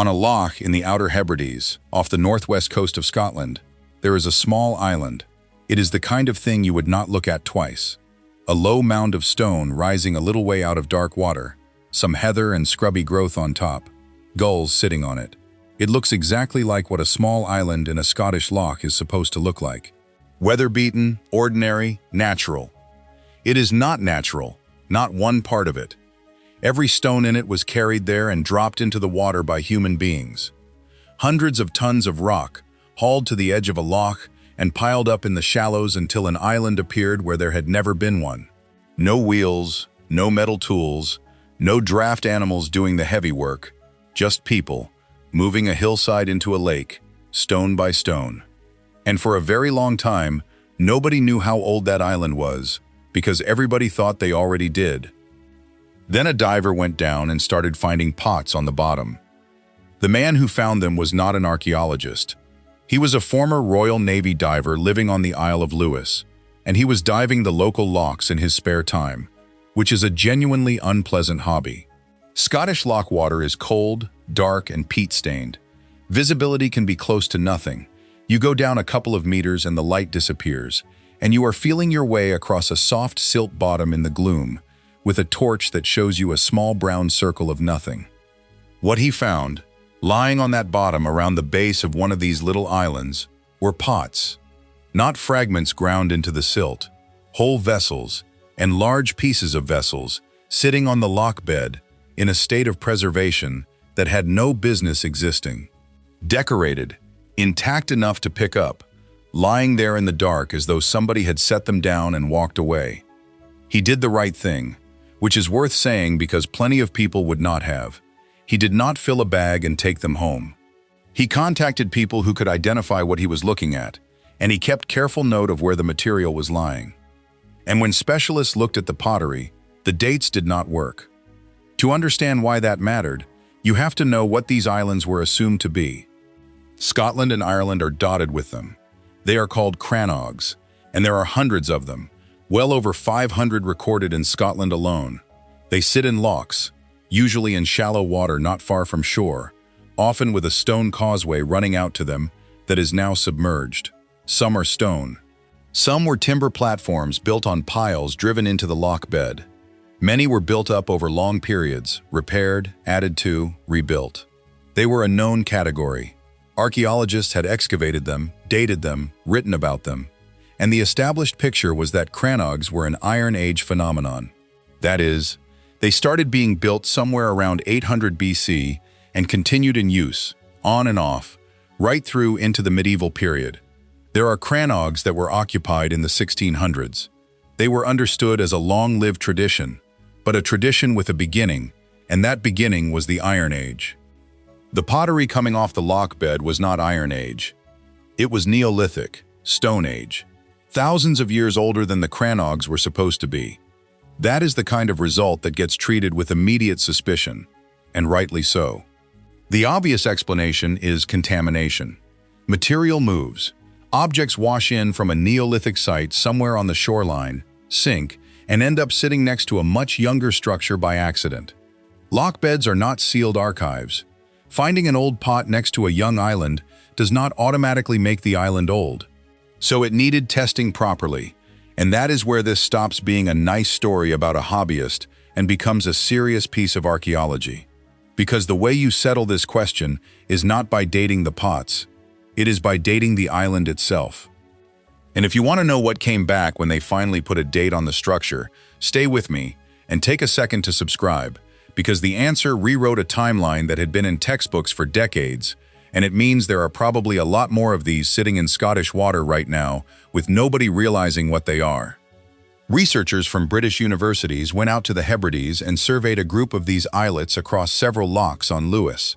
On a loch in the Outer Hebrides, off the northwest coast of Scotland, there is a small island. It is the kind of thing you would not look at twice. A low mound of stone rising a little way out of dark water, some heather and scrubby growth on top, gulls sitting on it. It looks exactly like what a small island in a Scottish loch is supposed to look like. Weather-beaten, ordinary, natural. It is not natural, not one part of it. Every stone in it was carried there and dropped into the water by human beings. Hundreds of tons of rock, hauled to the edge of a loch and piled up in the shallows until an island appeared where there had never been one. No wheels, no metal tools, no draft animals doing the heavy work, just people, moving a hillside into a lake, stone by stone. And for a very long time, nobody knew how old that island was, because everybody thought they already did. Then a diver went down and started finding pots on the bottom. The man who found them was not an archaeologist. He was a former Royal Navy diver living on the Isle of Lewis, and he was diving the local lochs in his spare time, which is a genuinely unpleasant hobby. Scottish loch water is cold, dark, and peat-stained. Visibility can be close to nothing. You go down a couple of meters and the light disappears, and you are feeling your way across a soft silt bottom in the gloom, with a torch that shows you a small brown circle of nothing. What he found, lying on that bottom around the base of one of these little islands, were pots. Not fragments ground into the silt, whole vessels, and large pieces of vessels, sitting on the loch bed, in a state of preservation that had no business existing. Decorated, intact enough to pick up, lying there in the dark as though somebody had set them down and walked away. He did the right thing, which is worth saying because plenty of people would not have. He did not fill a bag and take them home. He contacted people who could identify what he was looking at, and he kept careful note of where the material was lying. And when specialists looked at the pottery, the dates did not work. To understand why that mattered, you have to know what these islands were assumed to be. Scotland and Ireland are dotted with them. They are called crannogs, and there are hundreds of them. Well over 500 recorded in Scotland alone. They sit in lochs, usually in shallow water not far from shore, often with a stone causeway running out to them that is now submerged. Some are stone. Some were timber platforms built on piles driven into the loch bed. Many were built up over long periods, repaired, added to, rebuilt. They were a known category. Archaeologists had excavated them, dated them, written about them, and the established picture was that crannogs were an Iron Age phenomenon. That is, they started being built somewhere around 800 BC and continued in use, on and off, right through into the medieval period. There are crannogs that were occupied in the 1600s. They were understood as a long-lived tradition, but a tradition with a beginning, and that beginning was the Iron Age. The pottery coming off the loch bed was not Iron Age. It was Neolithic, Stone Age. Thousands of years older than the crannogs were supposed to be. That is the kind of result that gets treated with immediate suspicion, and rightly so. The obvious explanation is contamination. Material moves. Objects wash in from a Neolithic site somewhere on the shoreline, sink, and end up sitting next to a much younger structure by accident. Loch beds are not sealed archives. Finding an old pot next to a young island does not automatically make the island old. So it needed testing properly, and that is where this stops being a nice story about a hobbyist and becomes a serious piece of archaeology. Because the way you settle this question is not by dating the pots, it is by dating the island itself. And if you want to know what came back when they finally put a date on the structure, stay with me and take a second to subscribe, because the answer rewrote a timeline that had been in textbooks for decades, and it means there are probably a lot more of these sitting in Scottish water right now, with nobody realizing what they are. Researchers from British universities went out to the Hebrides and surveyed a group of these islets across several lochs on Lewis.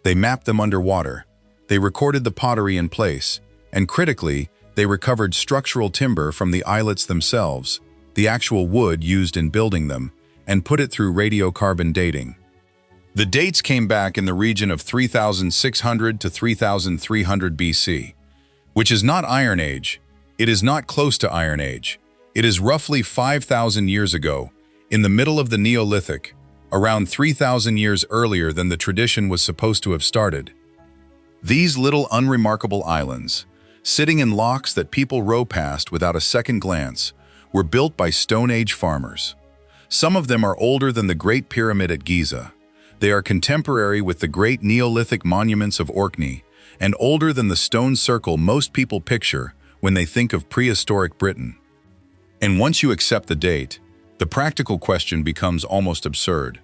They mapped them underwater. They recorded the pottery in place, and critically, they recovered structural timber from the islets themselves, the actual wood used in building them, and put it through radiocarbon dating. The dates came back in the region of 3,600 to 3,300 BC, which is not Iron Age. It is not close to Iron Age. It is roughly 5,000 years ago, in the middle of the Neolithic, around 3,000 years earlier than the tradition was supposed to have started. These little unremarkable islands, sitting in lochs that people row past without a second glance, were built by Stone Age farmers. Some of them are older than the Great Pyramid at Giza. They are contemporary with the great Neolithic monuments of Orkney, and older than the stone circle most people picture when they think of prehistoric Britain. And once you accept the date, the practical question becomes almost absurd.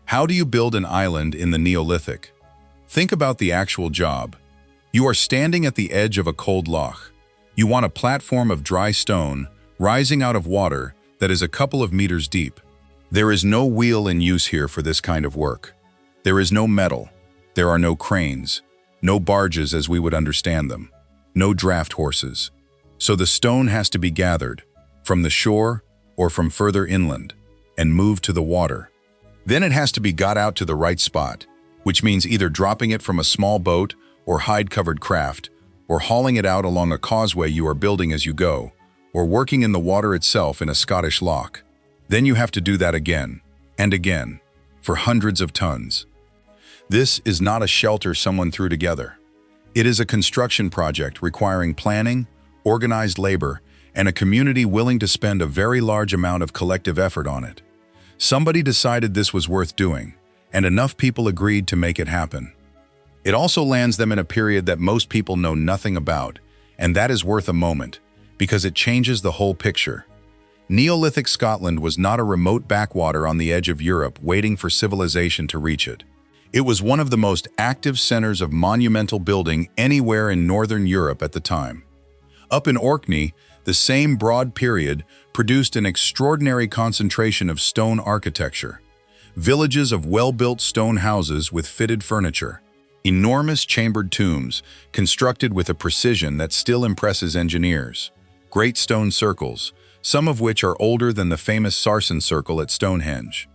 How do you build an island in the Neolithic? Think about the actual job. You are standing at the edge of a cold loch. You want a platform of dry stone rising out of water that is a couple of meters deep. There is no wheel in use here for this kind of work. There is no metal. There are no cranes, no barges as we would understand them, no draft horses. So the stone has to be gathered from the shore or from further inland and moved to the water. Then it has to be got out to the right spot, which means either dropping it from a small boat or hide-covered craft, or hauling it out along a causeway you are building as you go, or working in the water itself in a Scottish loch. Then you have to do that again and again for hundreds of tons. This is not a shelter someone threw together. It is a construction project requiring planning, organized labor, and a community willing to spend a very large amount of collective effort on it. Somebody decided this was worth doing, and enough people agreed to make it happen. It also lands them in a period that most people know nothing about, and that is worth a moment, because it changes the whole picture. Neolithic Scotland was not a remote backwater on the edge of Europe waiting for civilization to reach it. It was one of the most active centers of monumental building anywhere in northern Europe at the time. Up in Orkney, the same broad period produced an extraordinary concentration of stone architecture. Villages of well-built stone houses with fitted furniture. Enormous chambered tombs, constructed with a precision that still impresses engineers. Great stone circles, some of which are older than the famous Sarsen Circle at Stonehenge.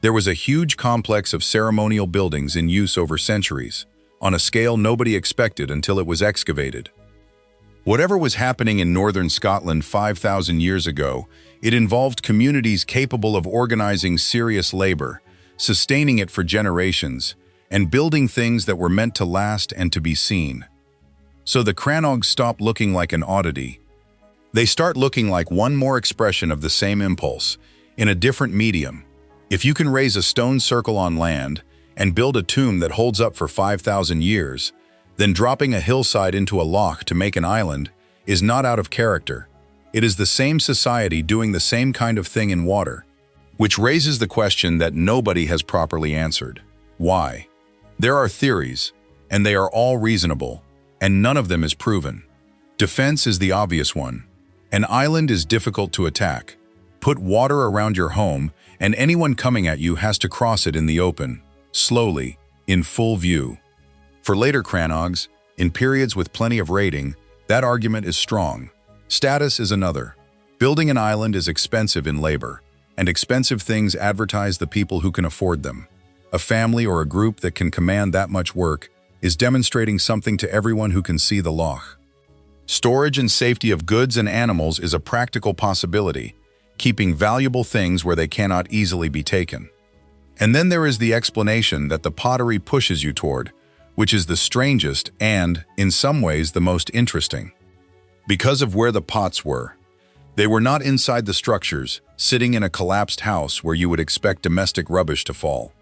There was a huge complex of ceremonial buildings in use over centuries, on a scale nobody expected until it was excavated. Whatever was happening in northern Scotland 5,000 years ago, it involved communities capable of organizing serious labor, sustaining it for generations, and building things that were meant to last and to be seen. So the crannogs stop looking like an oddity. They start looking like one more expression of the same impulse, in a different medium. If you can raise a stone circle on land and build a tomb that holds up for 5,000 years, then dropping a hillside into a loch to make an island is not out of character. It is the same society doing the same kind of thing in water, which raises the question that nobody has properly answered. Why? There are theories, and they are all reasonable, and none of them is proven. Defense is the obvious one. An island is difficult to attack. Put water around your home, and anyone coming at you has to cross it in the open, slowly, in full view. For later crannogs, in periods with plenty of raiding, that argument is strong. Status is another. Building an island is expensive in labor, and expensive things advertise the people who can afford them. A family or a group that can command that much work is demonstrating something to everyone who can see the loch. Storage and safety of goods and animals is a practical possibility, keeping valuable things where they cannot easily be taken. And then there is the explanation that the pottery pushes you toward, which is the strangest and, in some ways, the most interesting. Because of where the pots were, they were not inside the structures, sitting in a collapsed house where you would expect domestic rubbish to fall.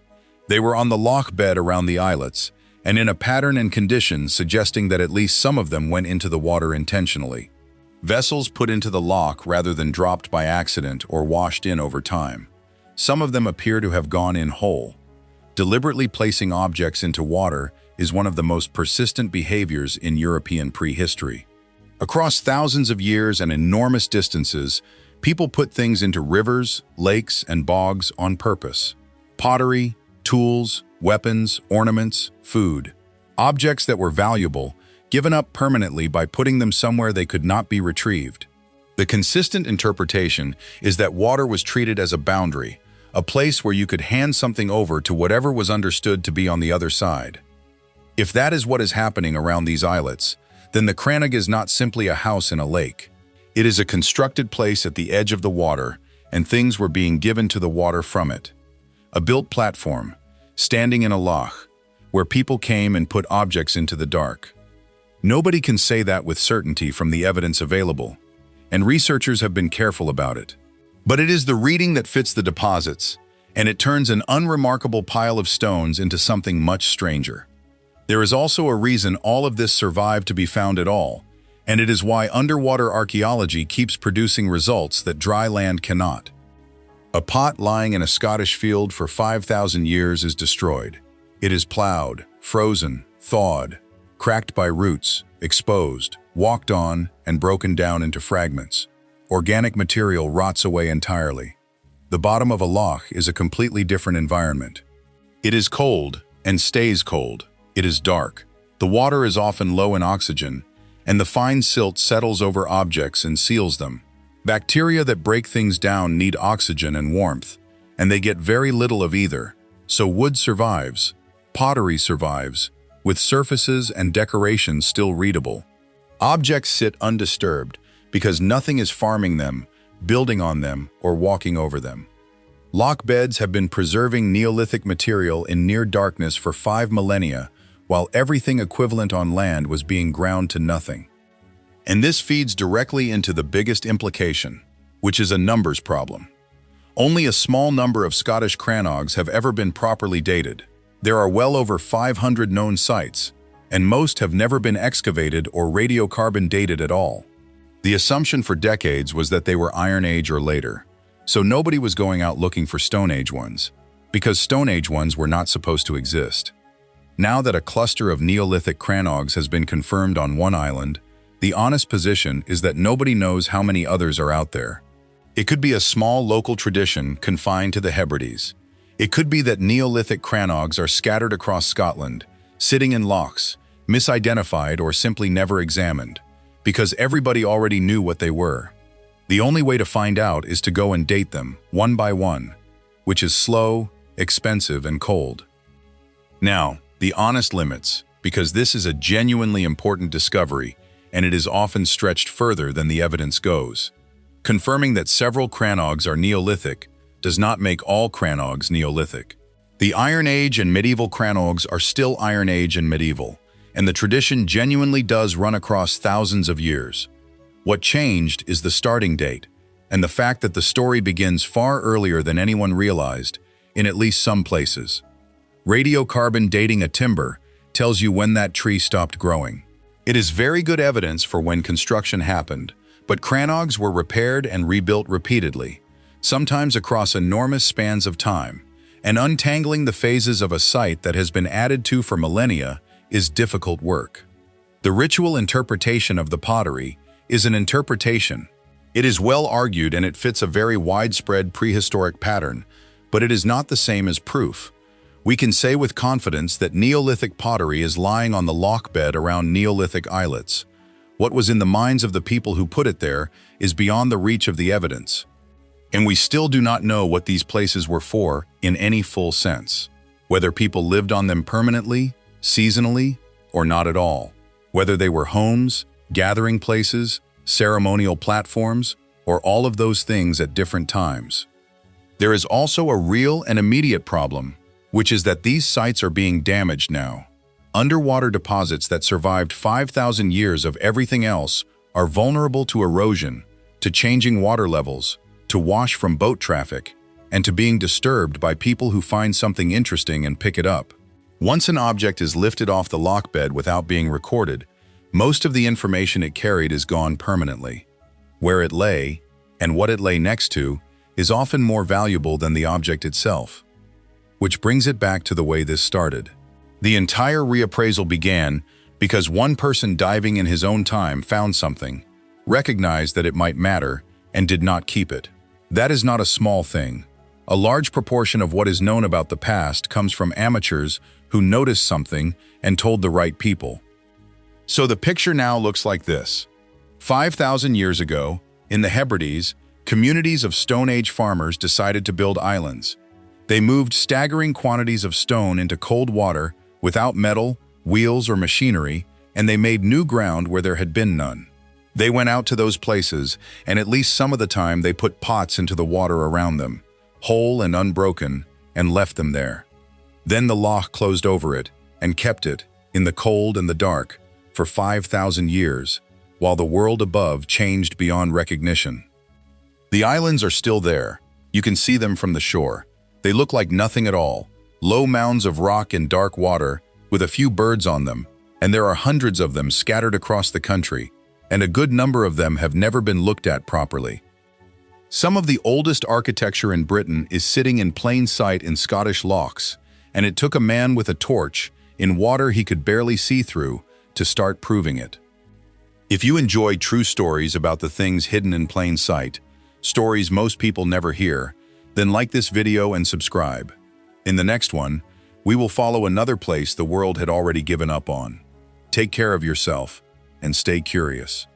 They were on the loch bed around the islets, and in a pattern and condition suggesting that at least some of them went into the water intentionally. Vessels put into the loch rather than dropped by accident or washed in over time. Some of them appear to have gone in whole. Deliberately placing objects into water is one of the most persistent behaviors in European prehistory. Across thousands of years and enormous distances, people put things into rivers, lakes, and bogs on purpose. Pottery, tools, weapons, ornaments, food. Objects that were valuable, given up permanently by putting them somewhere they could not be retrieved. The consistent interpretation is that water was treated as a boundary, a place where you could hand something over to whatever was understood to be on the other side. If that is what is happening around these islets, then the crannog is not simply a house in a lake. It is a constructed place at the edge of the water, and things were being given to the water from it. a built platform, standing in a loch, where people came and put objects into the dark. Nobody can say that with certainty from the evidence available, and researchers have been careful about it. But it is the reading that fits the deposits, and it turns an unremarkable pile of stones into something much stranger. There is also a reason all of this survived to be found at all, and it is why underwater archaeology keeps producing results that dry land cannot. A pot lying in a Scottish field for 5,000 years is destroyed. It is plowed, frozen, thawed, cracked by roots, exposed, walked on, and broken down into fragments. Organic material rots away entirely. The bottom of a loch is a completely different environment. It is cold and stays cold. It is dark. The water is often low in oxygen, and the fine silt settles over objects and seals them. Bacteria that break things down need oxygen and warmth, and they get very little of either. So wood survives, pottery survives, with surfaces and decorations still readable. Objects sit undisturbed because nothing is farming them, building on them, or walking over them. Loch beds have been preserving Neolithic material in near darkness for 5 millennia, while everything equivalent on land was being ground to nothing. And this feeds directly into the biggest implication, which is a numbers problem. Only a small number of Scottish crannogs have ever been properly dated. There are well over 500 known sites, and most have never been excavated or radiocarbon dated at all. The assumption for decades was that they were Iron Age or later, so nobody was going out looking for Stone Age ones, because Stone Age ones were not supposed to exist. Now that a cluster of Neolithic crannogs has been confirmed on one island, the honest position is that nobody knows how many others are out there. It could be a small local tradition confined to the Hebrides. It could be that Neolithic crannogs are scattered across Scotland, sitting in lochs, misidentified or simply never examined, because everybody already knew what they were. The only way to find out is to go and date them, one by one, which is slow, expensive, and cold. Now, the honest limits, because this is a genuinely important discovery, and it is often stretched further than the evidence goes. Confirming that several crannogs are Neolithic does not make all crannogs Neolithic. The Iron Age and medieval crannogs are still Iron Age and medieval, and the tradition genuinely does run across thousands of years. What changed is the starting date, and the fact that the story begins far earlier than anyone realized, in at least some places. Radiocarbon dating a timber tells you when that tree stopped growing. It is very good evidence for when construction happened, but crannogs were repaired and rebuilt repeatedly, sometimes across enormous spans of time, and untangling the phases of a site that has been added to for millennia is difficult work. The ritual interpretation of the pottery is an interpretation. It is well argued and it fits a very widespread prehistoric pattern, but it is not the same as proof. We can say with confidence that Neolithic pottery is lying on the loch bed around Neolithic islets. What was in the minds of the people who put it there is beyond the reach of the evidence. And we still do not know what these places were for in any full sense. Whether people lived on them permanently, seasonally, or not at all. Whether they were homes, gathering places, ceremonial platforms, or all of those things at different times. There is also a real and immediate problem, which is that these sites are being damaged now. Underwater deposits that survived 5,000 years of everything else are vulnerable to erosion, to changing water levels, to wash from boat traffic, and to being disturbed by people who find something interesting and pick it up. Once an object is lifted off the loch bed without being recorded, most of the information it carried is gone permanently. Where it lay, and what it lay next to, is often more valuable than the object itself. Which brings it back to the way this started. The entire reappraisal began because one person diving in his own time found something, recognized that it might matter, and did not keep it. That is not a small thing. A large proportion of what is known about the past comes from amateurs who noticed something and told the right people. So the picture now looks like this. 5,000 years ago, in the Hebrides, communities of Stone Age farmers decided to build islands. They moved staggering quantities of stone into cold water without metal, wheels, or machinery, and they made new ground where there had been none. They went out to those places, and at least some of the time they put pots into the water around them, whole and unbroken, and left them there. Then the loch closed over it and kept it, in the cold and the dark, for 5,000 years, while the world above changed beyond recognition. The islands are still there. You can see them from the shore. They look like nothing at all, low mounds of rock in dark water with a few birds on them, and there are hundreds of them scattered across the country, and a good number of them have never been looked at properly. Some of the oldest architecture in Britain is sitting in plain sight in Scottish lochs, and it took a man with a torch, in water he could barely see through, to start proving it. If you enjoy true stories about the things hidden in plain sight, stories most people never hear, then like this video and subscribe. In the next one, we will follow another place the world had already given up on. Take care of yourself and stay curious.